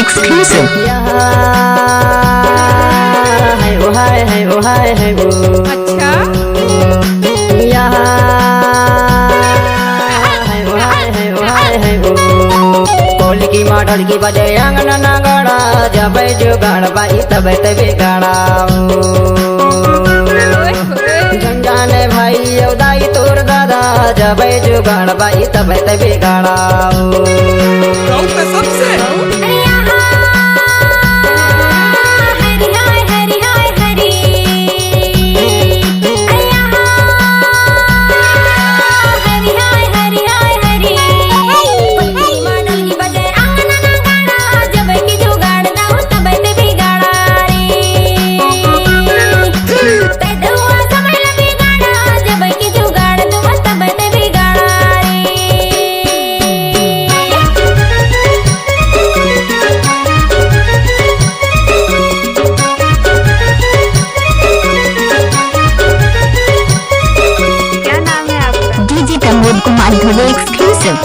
exclusive. है वो है वो अच्छा है वो कोल की मॉडल की बजे अंगना नगड़ा जब जुगाड़ बाई तब तबे गाड़ा झंझाने भाई दाई तोर दादा जब जुगाड़ बाई तब तबे गाड़ा माधुरी एक्सक्लूसिव।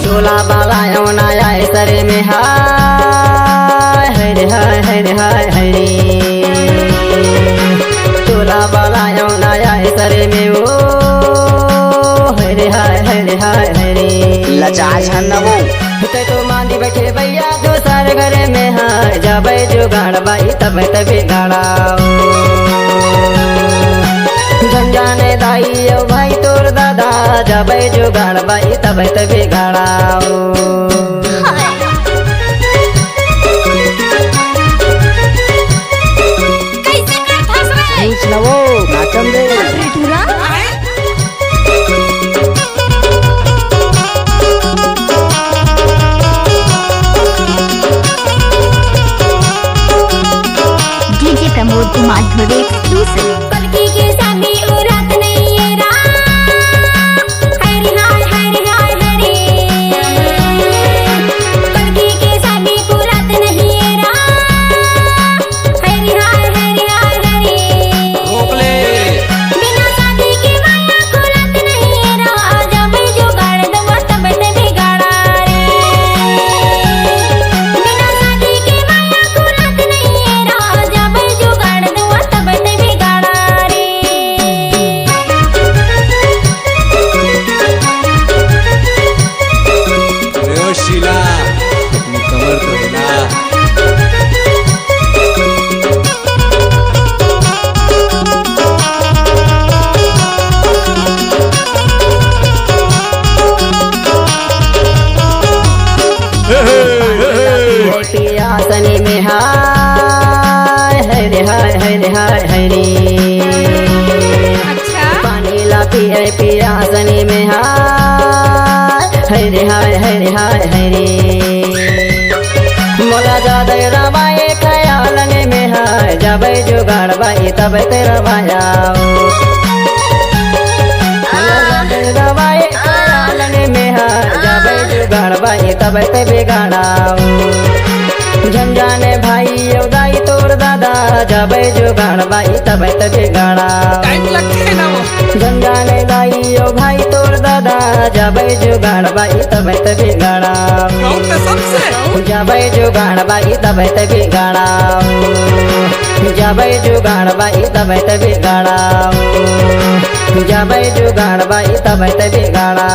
झोला बाला नया सरे में हाय हरे हाय हरे हाय हरे झोला बाला नया सरे में ओ हरे हाय हरे हाय हरे लचा छन्नवो ते तो मांदी बैठे भैया दोसर घरे में हाय जब जुगाड़ बाई तब तबे गाड़ा झंझाने दाई ओ भाई तोर दादा जब जुगाड़ बाई तब तबे गाड़ा नाचम दे प्रमोद कुमार माधुरी एक्सक्लूसिव। कलकी के सामने उरात नहीं है हरी हाय हरी हाय हरी कलकी के सामने उरात नहीं है हरी हाय हरी हाय हरी बिना शादी के माया खुलत नहीं है जब जुगाड़ दवा तब तबे गाड़ा रे बिना शादी के माया खुलत नहीं है जब जुगाड़ दवा तब तबे गाड़ा रे शीला अपनी कमर तो हिला। पियासनी में हाय हरे हाय हरे हाय हरे अच्छा पानी ला पिए पियासनी में हाय हरे हाय हरे हाय हरे मोला जादे रवाए ख्यालने में हाय जब जुगाड़ बाई तब तेरा भाया रवाए ख्यालने में हाय जब जुगाड़ बाई तब तबे गाड़ा झंझाने भाई दाई तोर दादा जब जुगाड़ बाई तब तबे गाड़ा झंझाने दाई ओ भाई तोर दादा जब जुगाड़ बाई तब तबे गाड़ा जब जुगाड़ बाई तब तबे गाड़ा जब जुगाड़ बाई तब तबे गाड़ा जब जुगाड़ बाई तब तबे गाड़ा।